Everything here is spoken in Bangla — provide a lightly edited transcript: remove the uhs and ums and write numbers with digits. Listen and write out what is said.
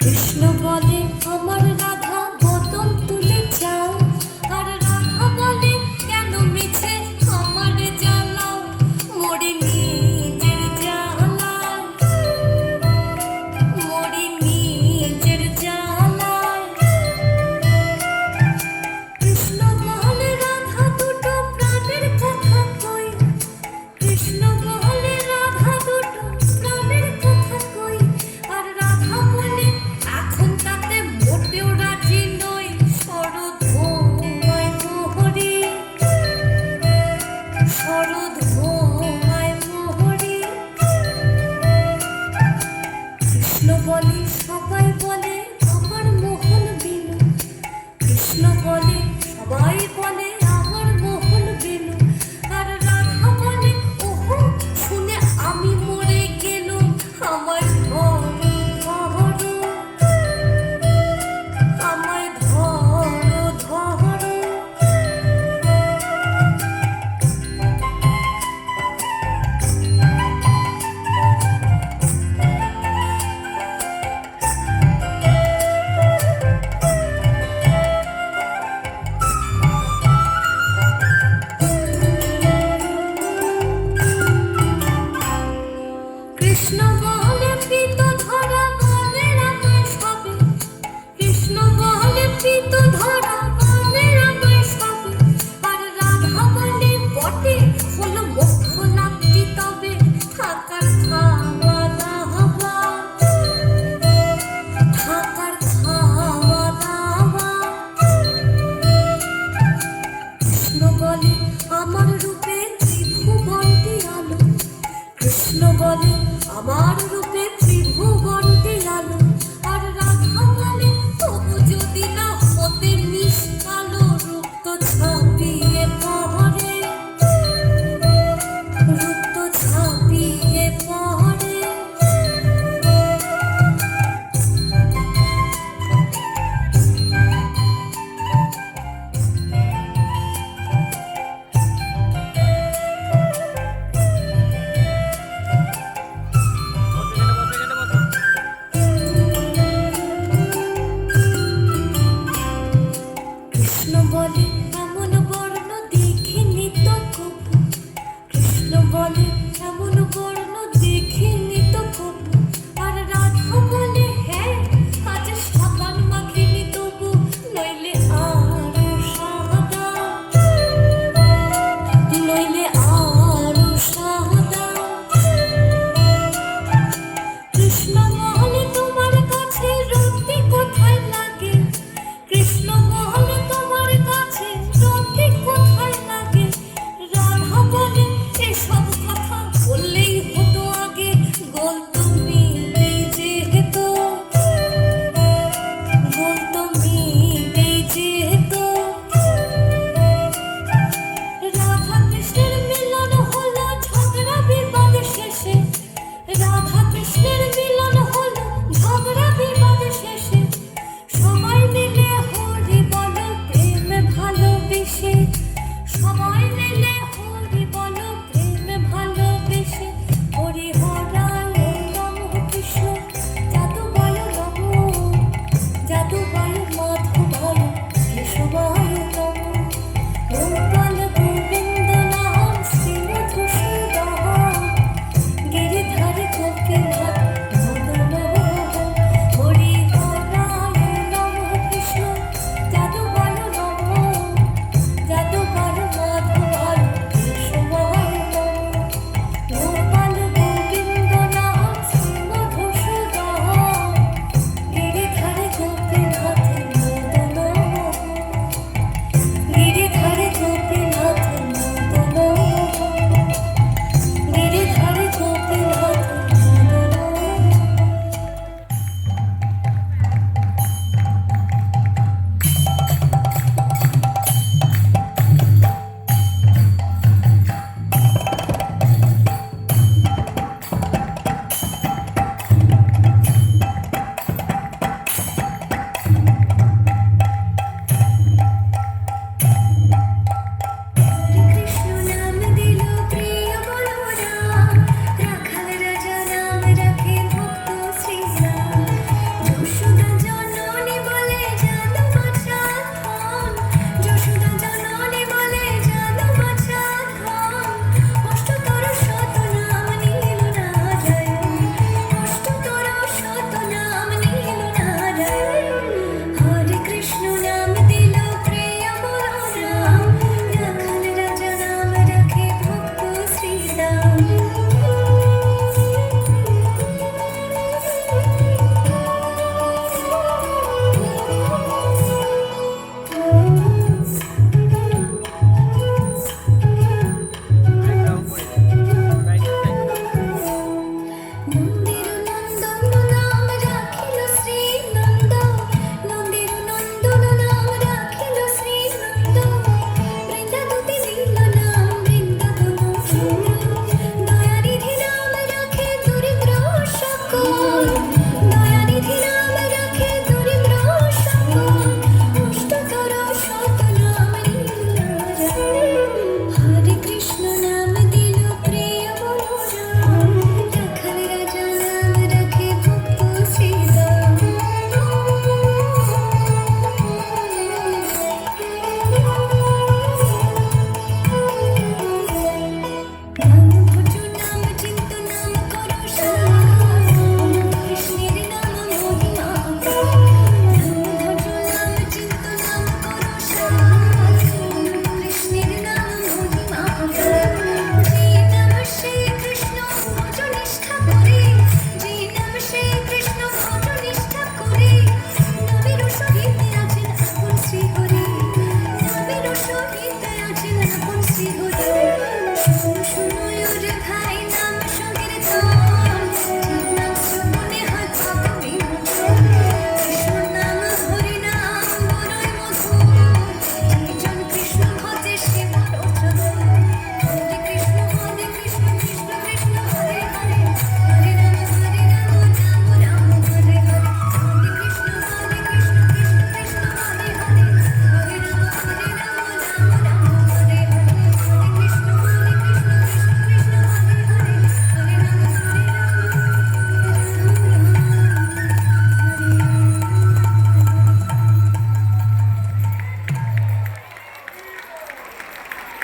কৃষ্ণ বলে আমার রাধা বদন তুলে যাও, আর রাধা বলে কেন মিছে আমার জ্বালাও, মরি নিজের জ্বালায়, মরি নিজের জ্বালায়। কৃষ্ণ বলে রাধা দুটো প্রাণের কথা কই, কৃষ্ণ বলে রাধা দুটো প্রাণের কথা কই, আর রাধা বলে এখন তাতে মোটেও রাজি নই, শরৎ ঘুমায় মোহরি, শরৎ ঘুমায় মোহরি। কৃষ্ণ বলে সবাই বলে আমার মোহন বিনু, কৃষ্ণ বলে সবাই বলে আমার মোহন বিনু, আর রাধা বলে ওহো শুনে আমি মরে গেলুম, আমায় ধরো ধরো, আমায় ধরো ধরো। কৃষ্ণ বলে পিত ধরা বলে আমায় সবে, কৃষ্ণ বলে পিত ধরা বলে আমায় সবে, আর রাধা বলে বটে হলো মোক্ষ লাভটি তবে, থাকার খাওয়া দাওয়া, থাকার খাওয়া দাওয়া। কৃষ্ণ বলে আমার রূপে ত্রিভুবনটি আলো, কৃষ্ণ বলে আমার রূপে ত্রিভুবনটি আলো, আর রাধা বলে তবু যদি না হতে নিষ্কালো, রূপ তো ছাপিয়ে পড়ে, রূপ তো ছাপিয়ে পড়ে। কৃষ্ণ বলে এমন বর্ণ দেখিনি তো কবু, কৃষ্ণ বলে এমন বর্ণ দেখিনি তো কবু, আর রাধা বলে হ্যাঁ আজ সাবান মাখিনি তবু, নইলে আরো সাদা, নইলে আরো সাদা। কৃষ্ণ বলে তোমার কাছে রতি কোথায় লাগে, কৃষ্ণ বলে তোমার কাছে রতি কোথায় লাগে, রাধা বলে এসব কথা বললেই হতো আগে, গোল তুমি যেহেতু, গোল তুমি যেহেতু। রাধা কৃষ্ণের মিলন হলো ঝগড়া বিবাদ শেষে, রাধা কৃষ্ণের মিলন হলো ঝগড়া বিবাদ শেষে, সবাই মিলে হরি বলো প্রেমে ভালোবেসে, সবাই মিলে হরি বলো প্রেমে ভালোবেসে। হরি হরায় নমঃ কৃষ্ণ যাদবায় নমঃ, যাদবায় মাধবায় কেশবায় নমঃ, গোপাল গোবিন্দ নাম শ্রী মধুসূদন, গিরিধারী গোপীনাথ মদন মোহন। হরি হরায় নমঃ কৃষ্ণ যাদবায় নমঃ, যাদবায় মাধবায় কেশবায় নমঃ, গোপাল গোবিন্দ নাম শ্রী মধুসূদন, গিরিধারী গোপীনাথ মদন মোহন, গিরিধারী গোপীনাথ মদন মোহন, গিরিধারী গোপীনাথ মদন মোহন। কৃষ্ণ নাম দিল প্রিয় বলরাম, রাখাল রাজা নাম রাখে